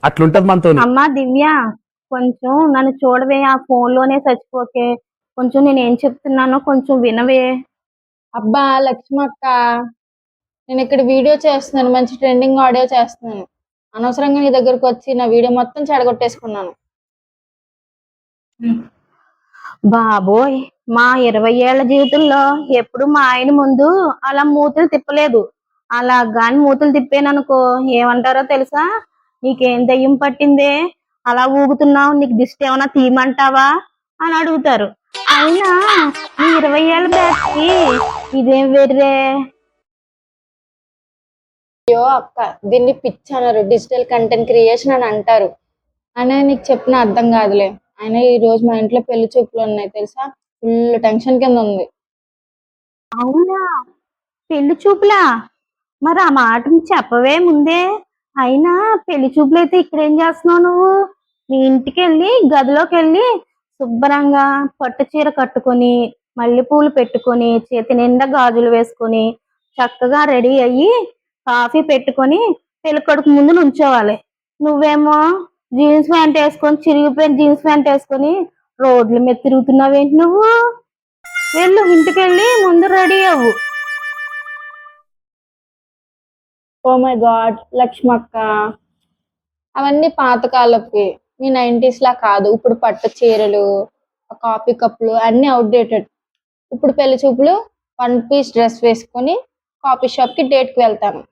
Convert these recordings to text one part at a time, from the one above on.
అట్లుంటది మనతోని. అమ్మా దివ్య, కొంచెం నన్ను చూడవే, ఆ ఫోన్ లోనే చచ్చిపోకే. కొంచెం నేను ఏం చెప్తున్నానో కొంచెం వినవే. అబ్బా లక్ష్మక్క, నేను ఇక్కడ వీడియో చేస్తున్నాను, మంచి ట్రెండింగ్ ఆడియో చేస్తున్నాను. అనవసరంగా నీ దగ్గరకు వచ్చి నా వీడియో మొత్తం చెడగొట్టేసుకున్నాను. బాబోయ్, మా 20 ఏళ్ల జీవితంలో ఎప్పుడు మా ఆయన ముందు అలా మూతులు తిప్పలేదు. అలా గాని మూతులు తిప్పాననుకో ఏమంటారో తెలుసా? నీకేం దయ్యం పట్టిందే, అలా ఊగుతున్నావు, నీకు దిష్టి ఏమైనా తీయమంటావా అని అడుగుతారు. అయినా ఈ 20 ఏళ్ల బ్యాచ్ కి ఇదేం వెర్రే. అయ్యో అక్క, దీన్ని పిచ్ అనరు, డిజిటల్ కంటెంట్ క్రియేషన్ అని అంటారు. అయినా నీకు చెప్పిన అర్థం కాదులే. అయినా ఈ రోజు మా ఇంట్లో పెళ్లి చూపులు ఉన్నాయి తెలుసా, ఫుల్ టెన్షన్ కింద ఉంది. అవునా, పెళ్లి చూపులా? మరి ఆ మాట చెప్పవే ముందే. అయినా పెళ్లి చూపులు అయితే ఇక్కడ ఏం చేస్తున్నావు నువ్వు? మీ ఇంటికి వెళ్ళి గదిలోకి వెళ్ళి శుభ్రంగా పట్టు చీర కట్టుకొని, మల్లెపూలు పెట్టుకొని, చేతి నిండా గాజులు వేసుకొని, చక్కగా రెడీ అయ్యి కాఫీ పెట్టుకొని పెళ్ళికొడుకు ముందు నుంచోవాలి. నువ్వేమో జీన్స్ ప్యాంట్ వేసుకొని, చిరిగిపోయిన జీన్స్ ప్యాంట్ వేసుకొని రోడ్ల మీద తిరుగుతున్నావేంటి నువ్వు? వెళ్ళు, ఇంటికెళ్ళి ముందు రెడీ అవ్వు. ఓ మై గాడ్ లక్ష్మక్క, అవన్నీ పాతకాలపు. మీ 90s లా కాదు. ఇప్పుడు పట్టు చీరలు, కాఫీ కప్పులు అన్ని అవుట్డేటెడ్. ఇప్పుడు పెళ్లి చూపులు 1 పీస్ డ్రెస్ వేసుకొని కాఫీ షాప్ కి డేట్ కి వెళ్తాను.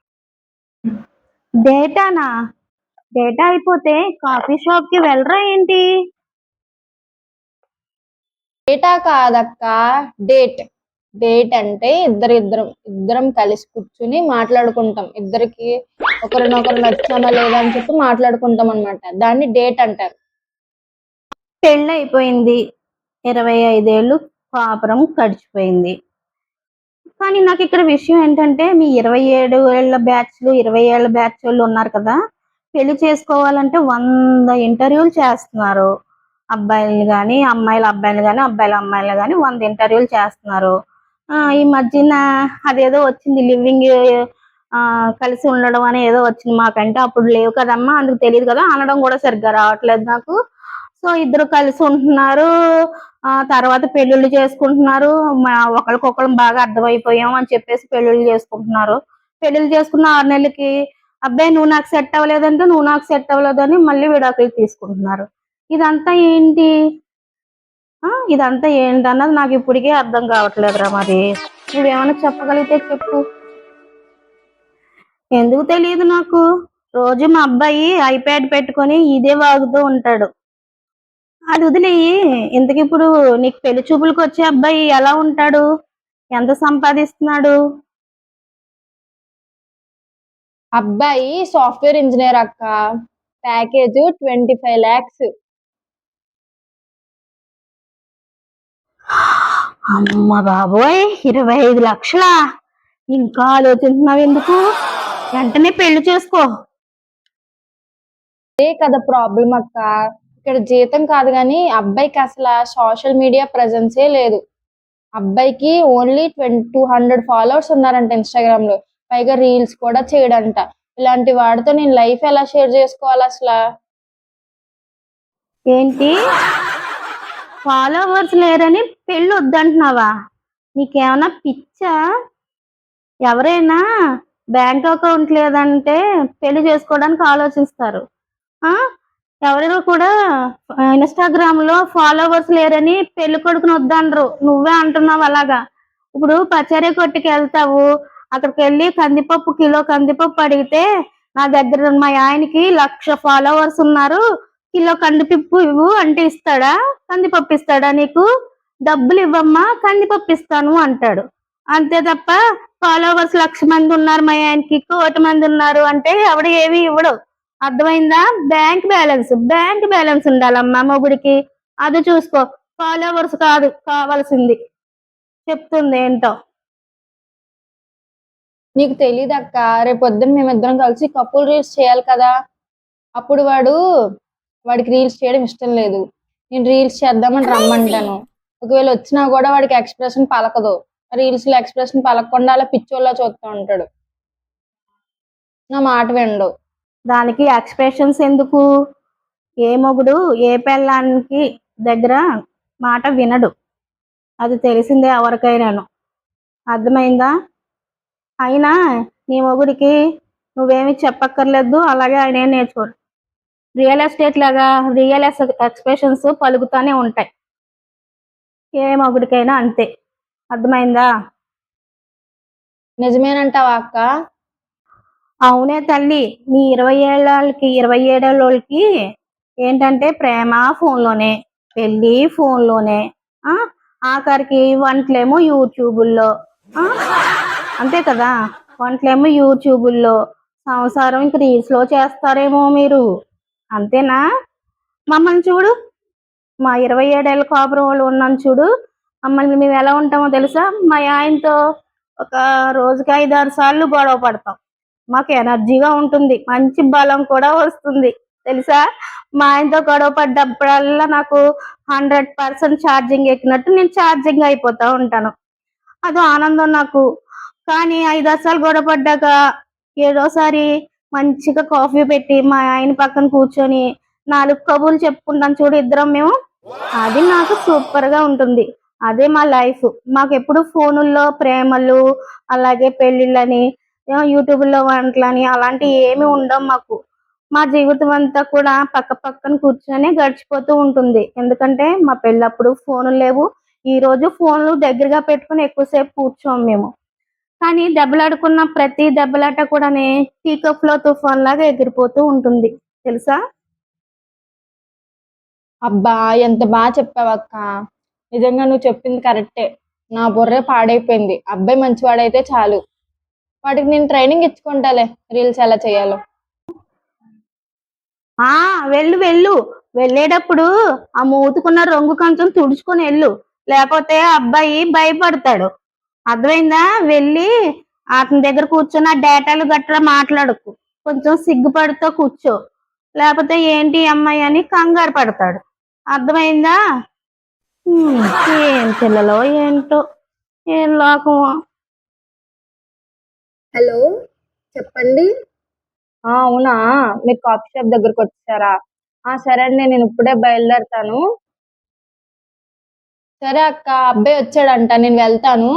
డేటానా? డేటా అయిపోతే కాఫీ షాప్ కి వెళ్ళరా ఏంటి? డేటా కాదక్క, డేట్. డేట్ అంటే ఇద్దరం కలిసి కూర్చుని మాట్లాడుకుంటాం. ఇద్దరికి ఒకరినొకరు నచ్చామా లేదా అని చెప్పి మాట్లాడుకుంటాం అన్నమాట. దాన్ని డేట్ అంటారు. పెళ్ళి అయిపోయింది, 25 ఏళ్ళు కాపురం గడిచిపోయింది. కానీ నాకు ఇక్కడ విషయం ఏంటంటే, మీ 27 ఏళ్ల బ్యాచ్లు 20 ఏళ్ల బ్యాచ్ వాళ్ళు ఉన్నారు కదా, పెళ్లి చేసుకోవాలంటే 100 ఇంటర్వ్యూలు చేస్తున్నారు. అబ్బాయిలు కానీ అమ్మాయిల అబ్బాయిలు కానీ అబ్బాయిల అమ్మాయిలు కానీ 100 ఇంటర్వ్యూలు చేస్తున్నారు. ఈ మధ్యన అదేదో వచ్చింది, లివింగ్ కలిసి ఉండడం అని ఏదో వచ్చింది. మాకంటే అప్పుడు లేవు కదమ్మా, అందుకు తెలియదు కదా, అనడం కూడా సరిగ్గా రావట్లేదు నాకు. సో ఇద్దరు కలిసి ఉంటున్నారు, తర్వాత పెళ్లిళ్ళు చేసుకుంటున్నారు. ఒకరికొకరు బాగా అర్థమైపోయాం అని చెప్పేసి పెళ్లిళ్ళు చేసుకుంటున్నారు. పెళ్లిళ్ళు చేసుకున్న 6 నెలలకి అబ్బాయి నువ్వు నాకు సెట్ అవ్వలేదంటే నువ్వు నాకు సెట్ అవ్వలేదని మళ్ళీ విడాకులు తీసుకుంటున్నారు. ఇదంతా ఏంటి? ఇదంతా ఏంటన్నది నాకు ఇప్పటికే అర్థం కావట్లేదురా. మరి నువ్వేమైనా చెప్పగలిగితే చెప్పు. ఎందుకు తెలియదు నాకు. రోజు మా అబ్బాయి ఐప్యాడ్ పెట్టుకొని ఇదే వాగుతూ ఉంటాడు. అది వదిలేయి, ఇంతకి ఇప్పుడు నీకు పెళ్లి చూపులకు వచ్చే అబ్బాయి ఎలా ఉంటాడు? ఎంత సంపాదిస్తున్నాడు? అబ్బాయి సాఫ్ట్వేర్ ఇంజనీర్ అక్క, ప్యాకేజ్ 25 lakhs. అమ్మ బాబోయ్, 25 లక్షలా? ఇంకా ఆలోచిస్తున్నావు ఎందుకు? వెంటనే పెళ్లి చేసుకో. అదే కదా ప్రాబ్లం అక్క. ఇక్కడ జీతం కాదు కానీ అబ్బాయికి అసలు సోషల్ మీడియా ప్రెజెన్సే లేదు. అబ్బాయికి ఓన్లీ 200 ఫాలోవర్స్ ఉన్నారంట ఇన్స్టాగ్రామ్ లో. పైగా రీల్స్ కూడా చేయడంట. ఇలాంటి వాడితో నేను లైఫ్ ఎలా షేర్ చేసుకోవాలి అసలు? ఏంటి, ఫాలోవర్స్ లేరని పెళ్ళి వద్దంటున్నావా? నీకేమైనా పిచ్చా? ఎవరైనా బ్యాంక్ అకౌంట్ లేదంటే పెళ్లి చేసుకోవడానికి ఆలోచిస్తారు. ఎవరైనా కూడా ఇన్స్టాగ్రామ్ లో ఫాలోవర్స్ లేరని పెళ్లి కొడుకుని వద్దనరు. నువ్వే అంటున్నావు అలాగా. ఇప్పుడు పచారీ కొట్టుకి వెళ్తావు, అక్కడికి వెళ్ళి కందిపప్పు కిలో కందిపప్పు అడిగితే, నా దగ్గర మా ఆయనకి 1,00,000 ఫాలోవర్స్ ఉన్నారు, కిలో కందిపప్పు ఇవ్వు అంటే ఇస్తాడా? కందిపప్పు ఇస్తాడా నీకు? డబ్బులు ఇవ్వమ్మా, కందిపప్పు ఇస్తాను అంటాడు. అంతే తప్ప ఫాలోవర్స్ 1,00,000 మంది ఉన్నారు మా ఆయనకి, 1,00,00,000 మంది ఉన్నారు అంటే ఎవడు ఏమి ఇవ్వడు. అర్థమైందా? బ్యాంక్ బ్యాలెన్స్ ఉండాలమ్మా మొగుడికి. అది చూసుకో, ఫాలోవర్స్ కాదు కావాల్సింది. చెప్తుంది ఏంటో. నీకు తెలియదు అక్క, రేపు పొద్దున్న మేమిద్దరం కలిసి కపుల్ రీల్స్ చేయాలి కదా. అప్పుడు వాడికి రీల్స్ చేయడం ఇష్టం లేదు. నేను రీల్స్ చేద్దామని రమ్మంటాను. ఒకవేళ వచ్చినా కూడా వాడికి ఎక్స్ప్రెషన్ పలకదు. రీల్స్ లో ఎక్స్ప్రెషన్ పలకకుండా అలా పిచ్చోళ్ళ చూస్తూ ఉంటాడు. నా మాట వినడు. దానికి ఎక్స్ప్రెషన్స్ ఎందుకు? ఏ మొగుడు ఏ పెళ్ళానికి దగ్గర మాట వినడు, అది తెలిసిందే ఎవరికైనాను. అర్థమైందా? అయినా నీ మొగుడికి నువ్వేమి చెప్పక్కర్లేదు, అలాగే ఆయన ఏం నేర్చుకోరు. రియల్ ఎస్టేట్ లాగా రియల్ ఎక్స్ప్రెషన్స్ పలుకుతానే ఉంటాయి, ఏ మొగుడికైనా అంతే. అర్థమైందా? నిజమేనంటావా అక్క? అవునే తల్లి, మీ 27 ఏళ్ళకి 27 ఏళ్ళకి ఏంటంటే ప్రేమ ఫోన్లోనే, పెళ్ళి ఫోన్లోనే, ఆ, ఆఖరికి వంటలేమో యూట్యూబుల్లో, ఆ, అంతే కదా, వంటలేమో యూట్యూబుల్లో, సంసారం ఇంక రీల్స్లో చేస్తారేమో మీరు, అంతేనా? మమ్మల్ని చూడు, మా 27 ఏళ్ళ కాపురం వాళ్ళు ఉన్నాను చూడు, మమ్మల్ని మేము ఎలా ఉంటామో తెలుసా? మా ఆయనతో ఒక రోజుకి 5-6 సార్లు గొడవ పడతాం. మాకు ఎనర్జీగా ఉంటుంది, మంచి బలం కూడా వస్తుంది తెలుసా? మా ఆయనతో గొడవ పడ్డప్పుడల్లా నాకు 100% ఛార్జింగ్ ఎక్కినట్టు నేను ఛార్జింగ్ అయిపోతా ఉంటాను, అదో ఆనందం నాకు. కానీ 5-6 సార్లు గొడవ పడ్డాక ఏడోసారి మంచిగా కాఫీ పెట్టి మా ఆయన పక్కన కూర్చొని 4 కబుర్లు చెప్పుకుంటాం చూడు ఇద్దరం మేము, అది నాకు సూపర్గా ఉంటుంది. అదే మా లైఫ్. మాకు ఎప్పుడు ఫోనుల్లో ప్రేమలు, అలాగే పెళ్ళిళ్ళని, యూట్యూబ్లో వంటలని అలాంటివి ఏమి ఉండవు మాకు. మా జీవితం అంతా కూడా పక్క పక్కన కూర్చొని గడిచిపోతూ ఉంటుంది. ఎందుకంటే మా పెళ్ళప్పుడు ఫోన్లు లేవు, ఈరోజు ఫోన్లు దగ్గరగా పెట్టుకుని ఎక్కువసేపు కూర్చోము మేము. కానీ దెబ్బలాడుకున్న ప్రతి దెబ్బలాట కూడా టీ కప్లో తుఫాన్ లాగా ఎగిరిపోతూ ఉంటుంది తెలుసా? అబ్బా, ఎంత బాగా చెప్పావక్క. నిజంగా నువ్వు చెప్పింది కరెక్టే. నా బుర్రే పాడైపోయింది. అబ్బాయి మంచివాడైతే చాలు. వాడికి నేను ట్రైనింగ్ ఇచ్చుకుంటాలే, రీల్స్ ఎలా చేయాలో. ఆ, వెళ్ళు వెళ్ళు, వెళ్ళేటప్పుడు ఆ మూతుకున్న రంగు కొంచెం తుడుచుకొని వెళ్ళు, లేకపోతే అబ్బాయి భయపడతాడు. అర్థమైందా? వెళ్ళి అతని దగ్గర కూర్చొని ఆ డేటాలు గట్రా మాట్లాడకు, కొంచెం సిగ్గుపడుతూ కూర్చో, లేకపోతే ఏంటి అమ్మాయి అని కంగారు పడతాడు. అర్థమైందా? ఏం పిల్లలో ఏంటో, ఏం లోకమో. హలో, చెప్పండి. అవునా, మీరు కాఫీ షాప్ దగ్గరకు వచ్చారా? సరే అండి, నేను ఇప్పుడే బయలుదేరుతాను. సరే అక్క, అబ్బాయి వచ్చాడంట, నేను వెళ్తాను.